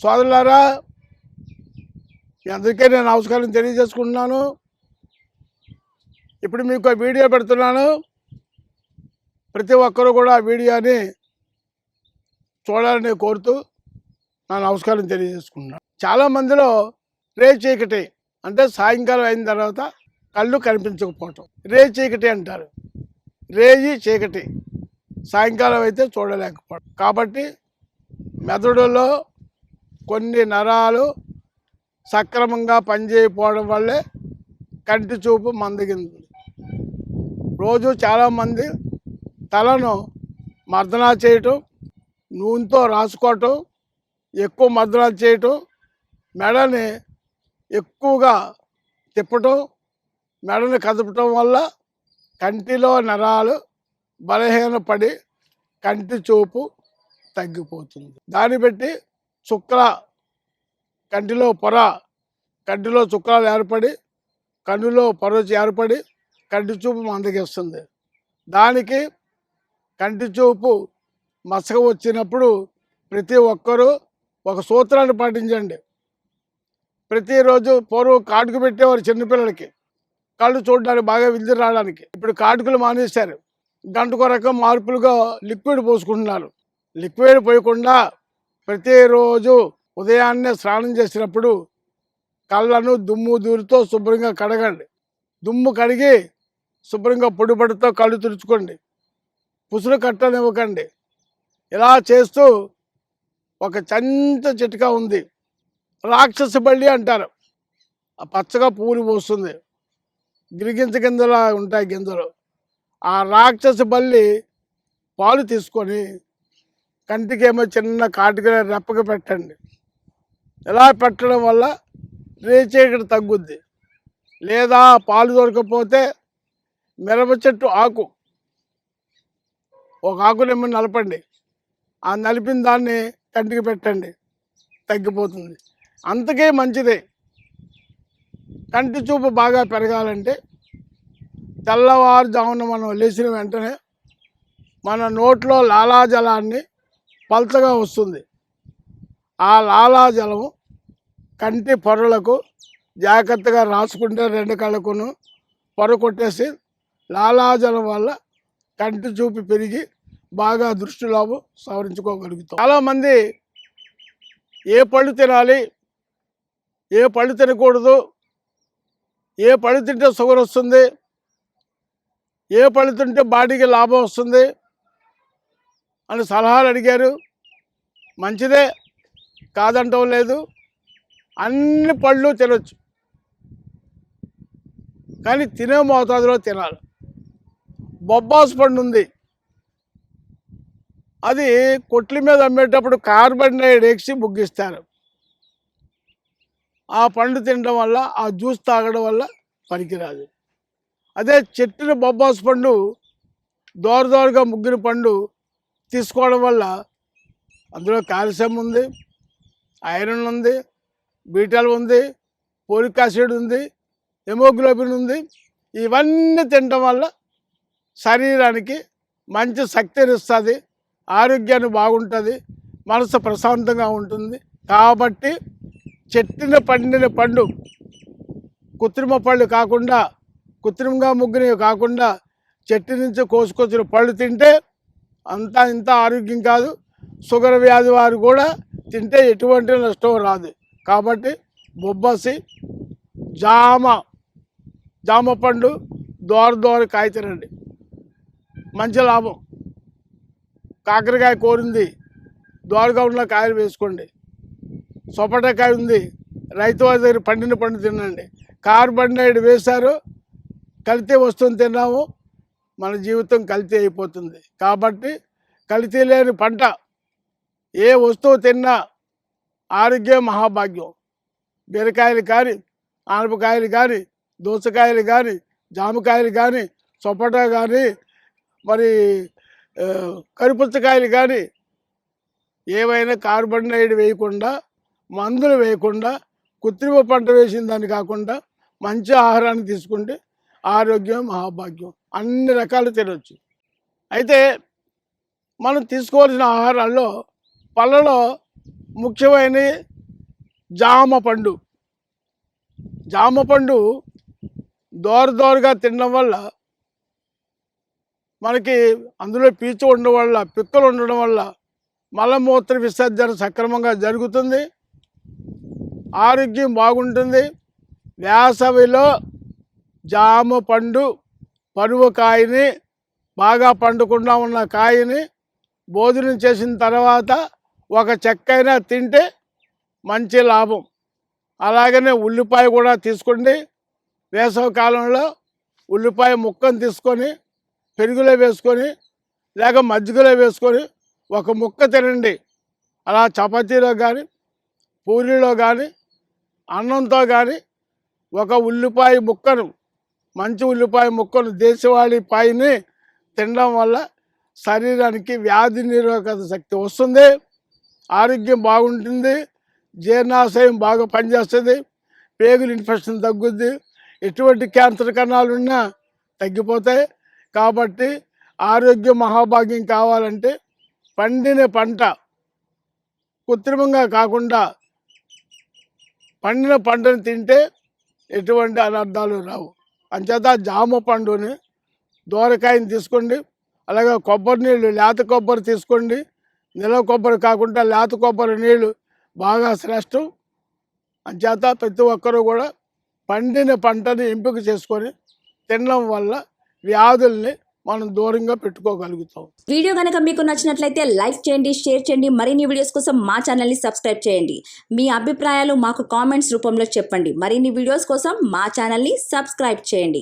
సోదరులారా, మీ అందరికీ నేను నమస్కారం తెలియజేసుకుంటున్నాను. ఇప్పుడు మీకు వీడియో పెడుతున్నాను. ప్రతి ఒక్కరూ కూడా ఆ వీడియోని చూడాలని కోరుతూ నా నమస్కారం తెలియజేసుకుంటున్నాను. చాలామందిలో చీకటి అంటే సాయంకాలం అయిన తర్వాత కళ్ళు కనిపించకపోవటం చీకటి అంటారు. చీకటి సాయంకాలం అయితే చూడలేకపోవడం. కాబట్టి మెదడులో కొన్ని నరాలు సక్రమంగా పనిచేయకపోవడం వల్లే కంటి చూపు మందగింది. రోజు చాలామంది తలను మర్దనా చేయటం, నూనెతో రాసుకోవటం, ఎక్కువ మర్దనా చేయటం, మెడని ఎక్కువగా తిప్పటం, మెడని కదపటం వల్ల కంటిలో నరాలు బలహీనపడి కంటి చూపు తగ్గిపోతుంది. దాన్ని బట్టి కంటిలో కంటిలో చుక్కలు ఏర్పడి కన్నులో పొరచి ఏర్పడి కంటి చూపు మందగిస్తుంది. దానికి కంటి చూపు మసక వచ్చినప్పుడు ప్రతి ఒక్కరూ ఒక సూత్రాన్ని పాటించండి. ప్రతిరోజు పూర్వం కాటుకు పెట్టేవారు చిన్నపిల్లలకి కళ్ళు చూడడానికి బాగా విద్య రావడానికి. ఇప్పుడు కాటుకులు మానేశారు. గంటకు రకం మార్పులుగా లిక్విడ్ పోసుకుంటున్నారు. లిక్విడ్ పోయకుండా ప్రతిరోజు ఉదయాన్నే స్నానం చేసినప్పుడు కళ్ళను దుమ్ము దూరితో శుభ్రంగా కడగండి. దుమ్ము కడిగి శుభ్రంగా పొడిపడితో కళ్ళు తుడుచుకోండి. పుసులు కట్టనివ్వకండి. ఇలా చేస్తూ ఒక చిట్కా ఉంది. రాక్షస బల్లి అంటారు. ఆ పచ్చగా పువ్వులు పోస్తుంది, గిరిగింజ గింజలా ఉంటాయి గింజలు. ఆ రాక్షస బల్లి పాలు తీసుకొని కంటికేమో చిన్న కాటుక రెప్పగా పెట్టండి. ఇలా పెట్టడం వల్ల చీకటి తగ్గుద్ది. లేదా పాలు దొరకకపోతే మిరప చెట్టు ఆకు, ఒక ఆకునేమో నలపండి. ఆ నలిపిన దాన్ని కంటికి పెట్టండి, తగ్గిపోతుంది. అంతకే మంచిదే. కంటి చూపు బాగా పెరగాలంటే తెల్లవారుజామున మనం లేచిన వెంటనే మన నోట్లో లాలాజలాన్ని పల్చగా వస్తుంది. ఆ లాలాజలము కంటి పొరలకు జాగ్రత్తగా రాసుకుంటే 2 కళ్ళకును పొర కొట్టేసి లాలాజలం వల్ల కంటి చూపు పెరిగి బాగా దృష్టిలోపు సవరించుకోగలుగుతాం. చాలామంది ఏ పళ్ళు తినాలి, ఏ పళ్ళు తినకూడదు, ఏ పళ్ళు తింటే షుగర్ వస్తుంది, ఏ పళ్ళు తింటే బాడీకి లాభం వస్తుంది అని సలహాలు అడిగారు. మంచిదే, కాదంటం లేదు. అన్ని పళ్ళు తినొచ్చు, కానీ తినే మోతాదులో తినాలి. బొబ్బాసు పండు ఉంది. అది కొట్ల మీద అమ్మేటప్పుడు కార్బన్ వేసి ముగ్గిస్తారు. ఆ పండు తినడం వల్ల, ఆ జ్యూస్ తాగడం వల్ల పనికిరాదు. అదే చెట్టున బొబ్బాసు పండు దోరదోరగా ముగ్గిన పండు తీసుకోవడం వల్ల అందులో కాల్షియం ఉంది, ఐరన్ ఉంది, బీటాల్ ఉంది, ఫోలిక్ యాసిడ్ ఉంది, హెమోగ్లోబిన్ ఉంది. ఇవన్నీ తినడం వల్ల శరీరానికి మంచి శక్తిని ఇస్తుంది, ఆరోగ్యాన్ని బాగుంటుంది, మనసు ప్రశాంతంగా ఉంటుంది. కాబట్టి చెట్టున పండిన పండు, కృత్రిమ పళ్ళు కాకుండా, కృత్రిమంగా ముగ్గినవి కాకుండా చెట్టు నుంచి కోసుకొచ్చిన పళ్ళు తింటే అంతా ఇంత ఆరోగ్యం కాదు. షుగర్ వ్యాధి వారు కూడా తింటే ఎటువంటి నష్టం రాదు. కాబట్టి బొబ్బాసి, జామ పండు దోర కాయ తినండి, మంచి లాభం. కాకరకాయ కోరింది, దోరగా ఉన్న కాయలు వేసుకోండి. సొపటకాయ ఉంది, రైతు వారి దగ్గర పండిన పండు తినండి. కార్బన్ వేశారు, కల్తీ వస్తువుని తిన్నాము, మన జీవితం కల్తీ అయిపోతుంది. కాబట్టి కల్తీ లేని పంట ఏ వస్తువు తిన్నా ఆరోగ్యం మహాభాగ్యం. బీరకాయలు కానీ, ఆనపకాయలు కానీ, దోసకాయలు కానీ, జామకాయలు కానీ, సొపటా కానీ, మరి కరిపుచ్చకాయలు కానీ ఏవైనా కార్బన్ వేయకుండా, మందులు వేయకుండా, కృత్రిమ పంట వేసిన దాన్ని కాకుండా మంచి ఆహారాన్ని తీసుకుంటే ఆరోగ్యం మహాభాగ్యం. అన్ని రకాలు తినవచ్చు. అయితే మనం తీసుకోవాల్సిన ఆహారాల్లో పళ్ళలో ముఖ్యమైనవి జామ పండు. జామ పండు దోరగా తినడం వల్ల మనకి అందులో పీచు ఉండడం వల్ల, పిక్కలు ఉండడం వల్ల మలమూత్ర విసర్జన సక్రమంగా జరుగుతుంది, ఆరోగ్యం బాగుంటుంది. వేసవిలో జామ పండు పరువ కాయని, బాగా పండుకుండా ఉన్న కాయని భోజనం చేసిన తర్వాత ఒక చెక్కైనా తింటే మంచి లాభం. అలాగనే ఉల్లిపాయ కూడా తీసుకోండి. వేసవి కాలంలో ఉల్లిపాయ ముక్కను తీసుకొని పెరుగులో వేసుకొని లేక మజ్జిగలో వేసుకొని ఒక ముక్క తినండి. అలా చపాతీలో కానీ, పూరీలో కానీ, అన్నంతో కానీ ఒక ఉల్లిపాయ ముక్కను, మంచి ఉల్లిపాయ ముక్కను, దేశవాళీ పాయని తినడం వల్ల శరీరానికి వ్యాధి నిరోధక శక్తి వస్తుంది, ఆరోగ్యం బాగుంటుంది, జీర్ణాశయం బాగా పనిచేస్తుంది, పేగులు ఇన్ఫెక్షన్ తగ్గుద్ది, ఎటువంటి క్యాన్సర్ కణాలు ఉన్నా తగ్గిపోతాయి. కాబట్టి ఆరోగ్య మహాభాగ్యం కావాలంటే పండిన పంట కృత్రిమంగా కాకుండా పండిన పంటను తింటే ఎటువంటి అనర్థాలు రావు. అంచేత జామ పండుని, దోరకాయని తీసుకోండి. అలాగే కొబ్బరి నీళ్ళు, లేత కొబ్బరి తీసుకోండి. నిలవ కొబ్బరి కాకుండా లేత కొబ్బరి నీళ్ళు బాగా శ్రేష్టం. అంచేత ప్రతి ఒక్కరూ కూడా పండిన పంటని ఎంపిక చేసుకొని తినడం వల్ల వ్యాధుల్ని మనం దూరంగా పెట్టుకోగలుగుతాం. వీడియో కనుక మీకు నచ్చినట్లయితే లైక్ చేయండి, షేర్ చేయండి. మరిన్ని వీడియోస్ కోసం మా ఛానల్ని సబ్స్క్రైబ్ చేయండి. మీ అభిప్రాయాలు మాకు కామెంట్స్ రూపంలో చెప్పండి. మరిన్ని వీడియోస్ కోసం మా ఛానల్ని సబ్స్క్రైబ్ చేయండి.